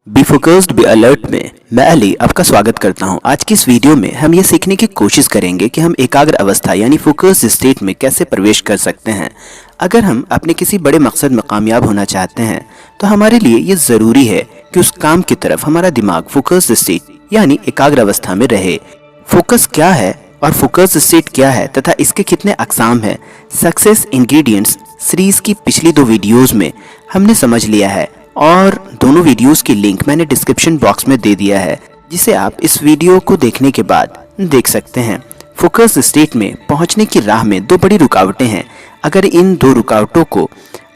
Be focused be alert में मैं अली आपका स्वागत करता हूं। आज की इस वीडियो में हम ये सीखने की कोशिश करेंगे कि हम एकाग्र अवस्था यानी फोकस्ड स्टेट में कैसे प्रवेश कर सकते हैं। अगर हम अपने किसी बड़े मकसद में कामयाब होना चाहते हैं तो हमारे लिए ये ज़रूरी है कि उस काम की तरफ हमारा दिमाग फोकस्ड स्टेट यानी एकाग्र अवस्था में रहे। फोकस क्या है और फोकस्ड स्टेट क्या है तथा इसके कितने अकसाम हैं, सक्सेस इंग्रेडिएंट्स सीरीज की पिछली 2 वीडियोज़ में हमने समझ लिया है और दोनों वीडियोस की लिंक मैंने डिस्क्रिप्शन बॉक्स में दे दिया है, जिसे आप इस वीडियो को देखने के बाद देख सकते हैं। फोकस स्टेट में पहुंचने की राह में 2 बड़ी रुकावटें हैं। अगर इन 2 रुकावटों को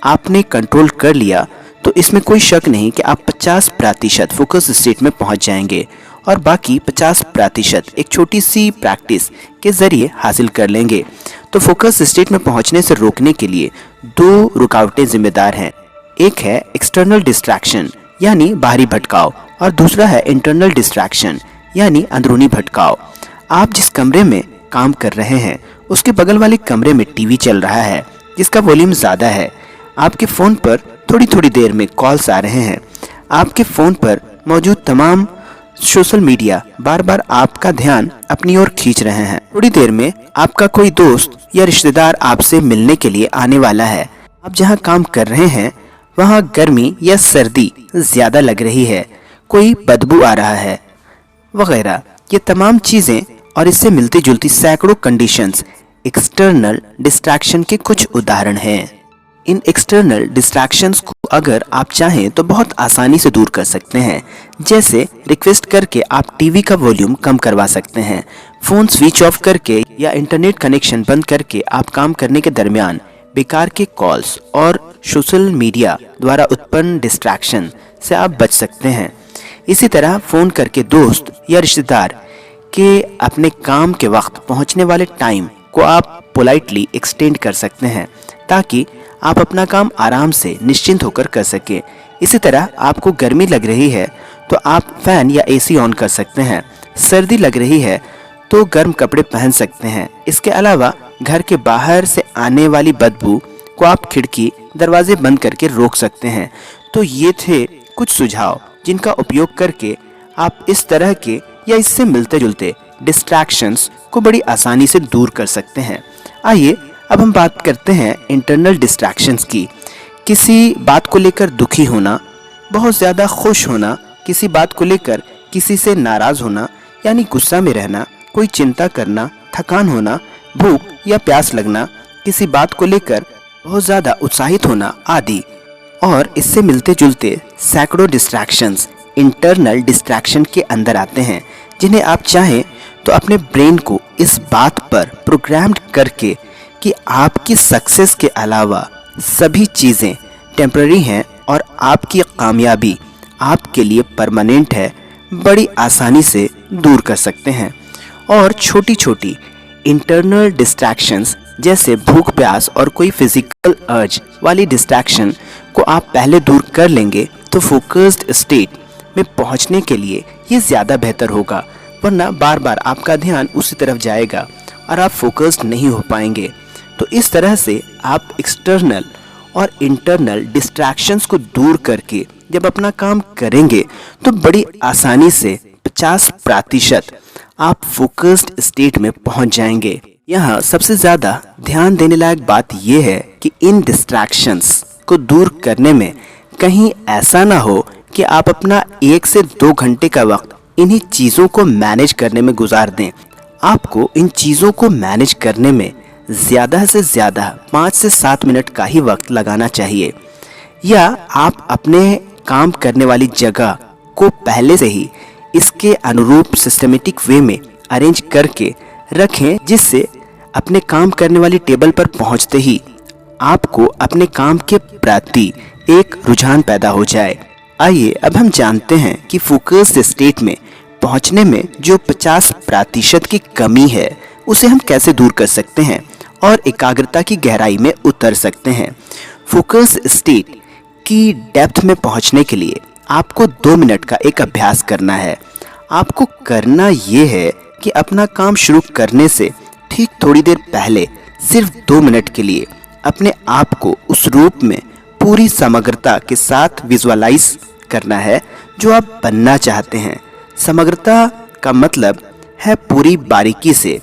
आपने कंट्रोल कर लिया तो इसमें कोई शक नहीं कि आप 50% फोकस स्टेट में पहुंच जाएंगे और बाकी 50% एक छोटी सी प्रैक्टिस के ज़रिए हासिल कर लेंगे। तो फोकस स्टेट में पहुंचने से रोकने के लिए 2 रुकावटें जिम्मेदार हैं। एक है एक्सटर्नल डिस्ट्रैक्शन यानी बाहरी भटकाव और दूसरा है इंटरनल डिस्ट्रैक्शन यानी अंदरूनी भटकाव। आप जिस कमरे में काम कर रहे हैं उसके बगल वाले कमरे में टीवी चल रहा है जिसका वॉल्यूम ज़्यादा है। आपके फ़ोन पर थोड़ी थोड़ी देर में कॉल्स आ रहे हैं। आपके फ़ोन पर मौजूद तमाम सोशल मीडिया बार बार आपका ध्यान अपनी ओर खींच रहे हैं। थोड़ी देर में आपका कोई दोस्त या रिश्तेदार आपसे मिलने के लिए आने वाला है। आप जहाँ काम कर रहे हैं वहाँ गर्मी या सर्दी ज़्यादा लग रही है, कोई बदबू आ रहा है वगैरह। ये तमाम चीज़ें और इससे मिलती जुलती सैकड़ों कंडीशंस एक्सटर्नल डिस्ट्रैक्शन के कुछ उदाहरण हैं। इन एक्सटर्नल डिस्ट्रैक्शंस को अगर आप चाहें तो बहुत आसानी से दूर कर सकते हैं। जैसे रिक्वेस्ट करके आप टीवी का वॉल्यूम कम करवा सकते हैं, फ़ोन स्विच ऑफ करके या इंटरनेट कनेक्शन बंद करके आप काम करने के दरमियान बेकार के कॉल्स और सोशल मीडिया द्वारा उत्पन्न डिस्ट्रैक्शन से आप बच सकते हैं। इसी तरह फ़ोन करके दोस्त या रिश्तेदार के अपने काम के वक्त पहुंचने वाले टाइम को आप पोलाइटली एक्सटेंड कर सकते हैं ताकि आप अपना काम आराम से निश्चिंत होकर कर सकें। इसी तरह आपको गर्मी लग रही है तो आप फ़ैन या एसी ऑन कर सकते हैं। सर्दी लग रही है तो गर्म कपड़े पहन सकते हैं। इसके अलावा घर के बाहर से आने वाली बदबू को आप खिड़की दरवाजे बंद करके रोक सकते हैं। तो ये थे कुछ सुझाव जिनका उपयोग करके आप इस तरह के या इससे मिलते जुलते डिस्ट्रैक्शंस को बड़ी आसानी से दूर कर सकते हैं। आइए अब हम बात करते हैं इंटरनल डिस्ट्रैक्शंस की। किसी बात को लेकर दुखी होना, बहुत ज़्यादा खुश होना, किसी बात को लेकर किसी से नाराज़ होना यानी गुस्सा में रहना, कोई चिंता करना, थकान होना, भूख या प्यास लगना, किसी बात को लेकर बहुत ज़्यादा उत्साहित होना आदि। और इससे मिलते जुलते सैकड़ों डिस्ट्रैक्शंस इंटरनल डिस्ट्रैक्शन के अंदर आते हैं, जिन्हें आप चाहें तो अपने ब्रेन को इस बात पर प्रोग्राम्ड करके कि आपकी सक्सेस के अलावा सभी चीज़ें टेम्पररी हैं और आपकी कामयाबी आपके लिए परमानेंट है, बड़ी आसानी से दूर कर सकते हैं। और छोटी छोटी इंटरनल डिस्ट्रैक्शंस जैसे भूख प्यास और कोई फिजिकल अर्ज वाली डिस्ट्रैक्शन को आप पहले दूर कर लेंगे तो फोकस्ड स्टेट में पहुंचने के लिए ये ज़्यादा बेहतर होगा, वरना बार बार आपका ध्यान उसी तरफ जाएगा और आप फोकस्ड नहीं हो पाएंगे। तो इस तरह से आप एक्सटर्नल और इंटरनल डिस्ट्रैक्शंस को दूर करके जब अपना काम करेंगे तो बड़ी आसानी से 50% आप फोकस्ड स्टेट में पहुंच जाएंगे। यहाँ सबसे ज़्यादा ध्यान देने लायक बात यह है कि इन डिस्ट्रैक्शंस को दूर करने में कहीं ऐसा ना हो कि आप अपना 1 से 2 घंटे का वक्त इन्हीं चीज़ों को मैनेज करने में गुजार दें। आपको इन चीज़ों को मैनेज करने में ज़्यादा से ज़्यादा 5 से 7 मिनट का ही वक्त लगाना चाहिए, या आप अपने काम करने वाली जगह को पहले से ही इसके अनुरूप सिस्टमेटिक वे में अरेंज करके रखें, जिससे अपने काम करने वाली टेबल पर पहुंचते ही आपको अपने काम के प्रति एक रुझान पैदा हो जाए। आइए अब हम जानते हैं कि फोकस्ड स्टेट में पहुंचने में जो 50% की कमी है उसे हम कैसे दूर कर सकते हैं और एकाग्रता की गहराई में उतर सकते हैं। फोकस्ड स्टेट की डेप्थ में पहुंचने के लिए आपको 2 मिनट का एक अभ्यास करना है। आपको करना ये है कि अपना काम शुरू करने से ठीक थोड़ी देर पहले सिर्फ 2 मिनट के लिए अपने आप को उस रूप में पूरी समग्रता के साथ विजुअलाइज करना है जो आप बनना चाहते हैं। समग्रता का मतलब है पूरी बारीकी से।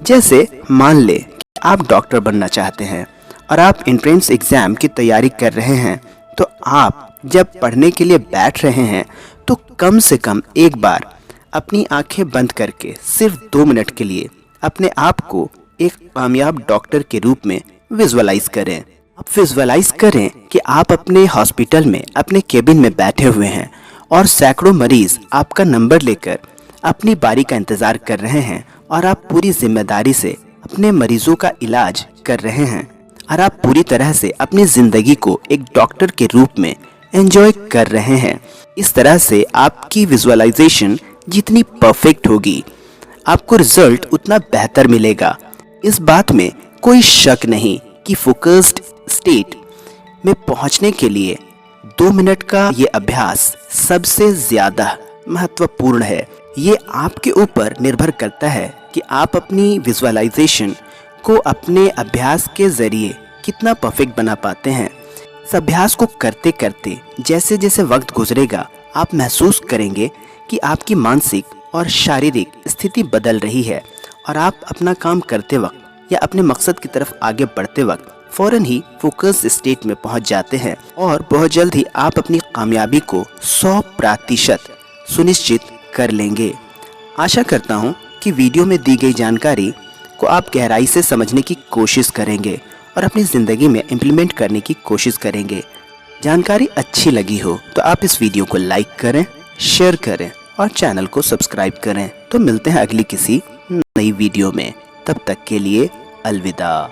जैसे मान ले कि आप डॉक्टर बनना चाहते हैं और आप एंट्रेंस एग्ज़ाम की तैयारी कर रहे हैं, तो आप जब पढ़ने के लिए बैठ रहे हैं तो कम से कम एक बार अपनी आंखें बंद करके सिर्फ 2 मिनट के लिए अपने आप को एक कामयाब डॉक्टर के रूप में विजुअलाइज करें। आप विजुअलाइज करें कि आप अपने हॉस्पिटल में अपने केबिन में बैठे हुए हैं और सैकड़ों मरीज आपका नंबर लेकर अपनी बारी का इंतज़ार कर रहे हैं और आप पूरी जिम्मेदारी से अपने मरीजों का इलाज कर रहे हैं और आप पूरी तरह से अपनी ज़िंदगी को एक डॉक्टर के रूप में एंजॉय कर रहे हैं। इस तरह से आपकी विजुअलाइजेशन जितनी परफेक्ट होगी, आपको रिजल्ट उतना बेहतर मिलेगा। इस बात में कोई शक नहीं कि फोकस्ड स्टेट में पहुंचने के लिए 2 मिनट का ये अभ्यास सबसे ज़्यादा महत्वपूर्ण है। ये आपके ऊपर निर्भर करता है कि आप अपनी विजुअलाइजेशन को अपने अभ्यास के ज़रिए कितना परफेक्ट बना पाते हैं। इस अभ्यास को करते करते जैसे जैसे वक्त गुजरेगा, आप महसूस करेंगे कि आपकी मानसिक और शारीरिक स्थिति बदल रही है और आप अपना काम करते वक्त या अपने मकसद की तरफ आगे बढ़ते वक्त फ़ौरन ही फोकस स्टेट में पहुंच जाते हैं और बहुत जल्द ही आप अपनी कामयाबी को 100% सुनिश्चित कर लेंगे। आशा करता हूं कि वीडियो में दी गई जानकारी को आप गहराई से समझने की कोशिश करेंगे और अपनी ज़िंदगी में इम्प्लीमेंट करने की कोशिश करेंगे। जानकारी अच्छी लगी हो तो आप इस वीडियो को लाइक करें, शेयर करें और चैनल को सब्सक्राइब करें। तो मिलते हैं अगली किसी नई वीडियो में। तब तक के लिए अलविदा।